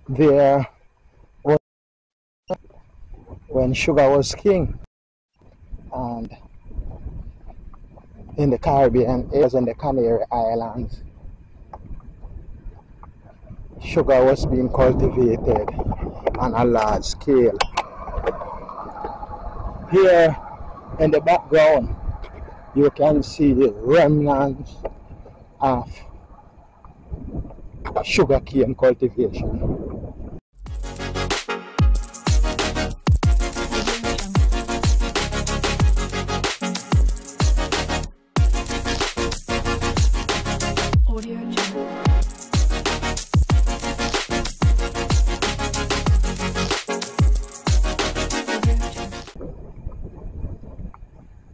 there was when sugar was king, and in the Caribbean, it was in the Canary Islands, sugar was being cultivated on a large scale. Here in the background, you can see the remnants of sugarcane cultivation.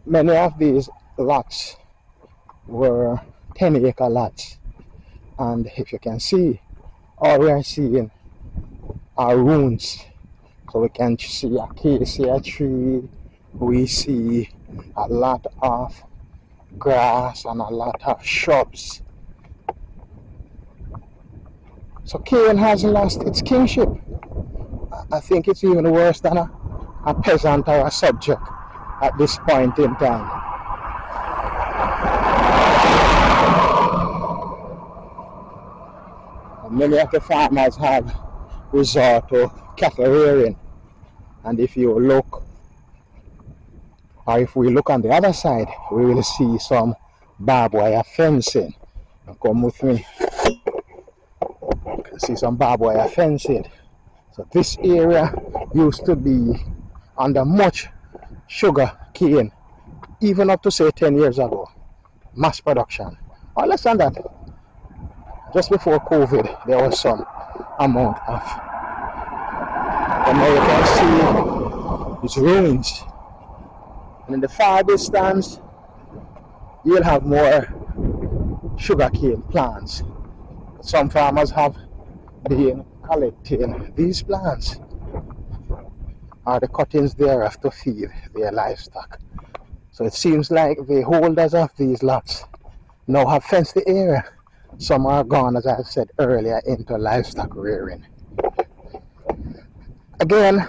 Many of these lots were 10-acre lots, and if you can see, all we are seeing are ruins. So we can see a acacia tree, we see a lot of grass and a lot of shrubs. So cane has lost its kingship. I think it's even worse than a peasant or a subject at this point in time. And many of the farmers have resort to cattle rearing, and if you look, or if we look on the other side, we will see some barbed wire fencing. Come with me. You can see some barbed wire fencing. So this area used to be under much sugar cane, even up to say 10 years ago. Mass production, or less than that. Just before COVID, there was some amount of, and now you can see its ruins. And in the far distance, you'll have more sugarcane plants. Some farmers have been collecting these plants, or the cuttings thereof, to feed their livestock. So it seems like the holders of these lots now have fenced the area. Some are gone, as I said earlier, into livestock rearing. Again,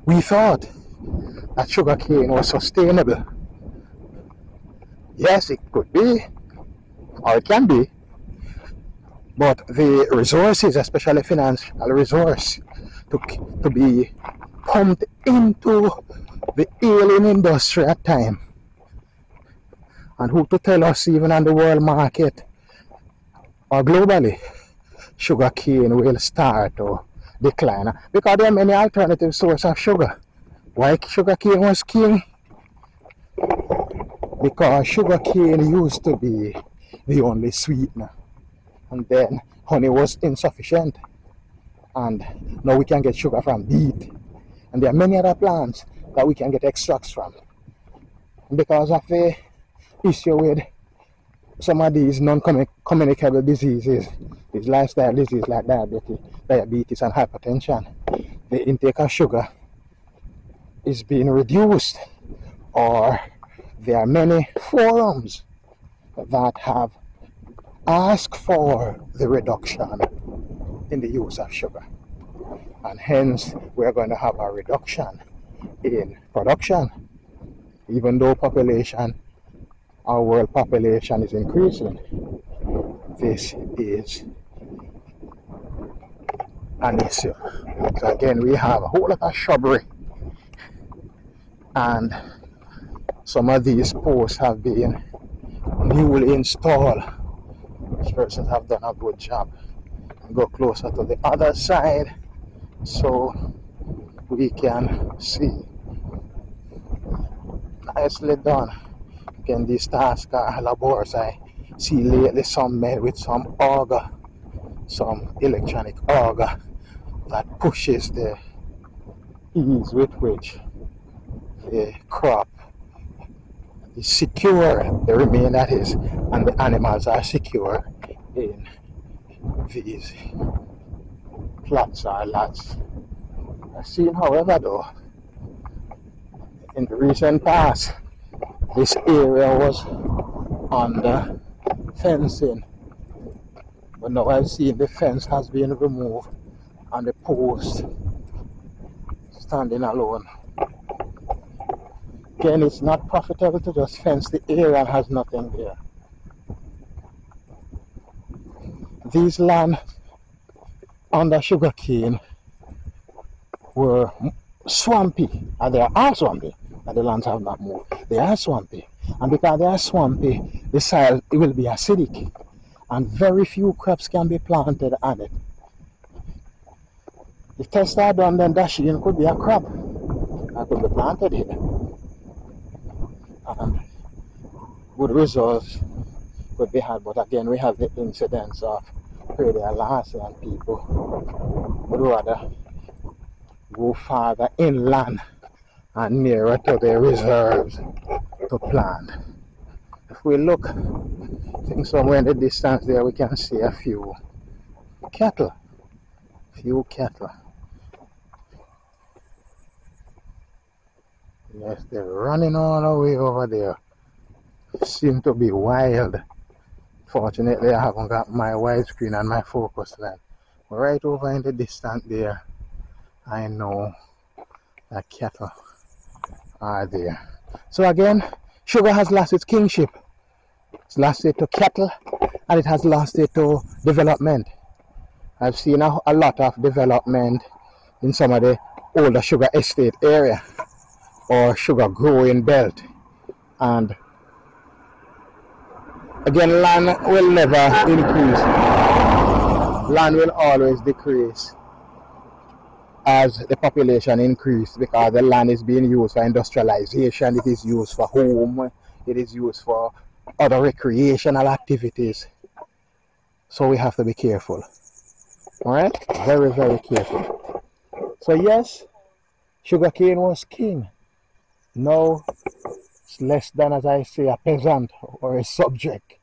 we thought that sugarcane was sustainable. Yes, it could be, or it can be, but the resources, especially financial resource, to be pumped into the alien industry at time. And who to tell us, even on the world market or globally, sugarcane will start to decline, because there are many alternative sources of sugar. Why sugarcane was king? Because sugarcane used to be the only sweetener, and then honey was insufficient, and now we can get sugar from beet, and there are many other plants that we can get extracts from. And because of the issue with some of these non-communicable diseases, these lifestyle diseases like diabetes and hypertension, the intake of sugar is being reduced, or there are many forums that have asked for the reduction in the use of sugar, and hence we're going to have a reduction in production. Even though our world population is increasing, this is an issue. So again, we have a whole lot of shrubbery, and some of these posts have been newly installed. These persons have done a good job. Go closer to the other side so we can see. Nicely done. Again, these tasks are laborious. I see lately some men with some auger, some electronic auger that pushes the ease with which the crop is secure, the remain that is, and the animals are secure in these plots or lots. I've seen, however, though, in the recent past, this area was under fencing, but now I've seen the fence has been removed and the post standing alone. Again, it's not profitable to just fence the area and has nothing there. These lands under sugarcane were swampy, and they are swampy, and the lands have not moved. They are swampy, and because they are swampy, the soil will be acidic, and very few crops can be planted on it. If tests are done, then dasheen could be a crop that could be planted here, and good results could be had. But again, we have the incidence of predial loss, and people would rather go farther inland and nearer to the reserves to plant. If we look, I think somewhere in the distance there we can see a few cattle. Yes, they're running all the way over there. Seem to be wild. Fortunately, I haven't got my widescreen and my focus lens. Right over in the distance there, I know that cattle are there. So again, sugar has lost its kingship. It's lost it to cattle, and it has lost it to development. I've seen a lot of development in some of the older sugar estate area or sugar growing belt, and again, land will never increase. Land will always decrease as the population increases, because the land is being used for industrialization, it is used for home, it is used for other recreational activities. So we have to be careful. Alright? Very, very careful. So yes, sugarcane was king. Now it's less than, as I say, a peasant or a subject.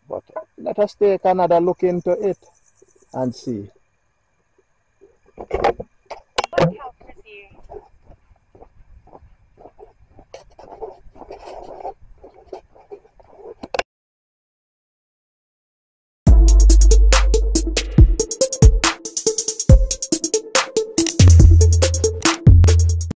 But let us take another look into it and see.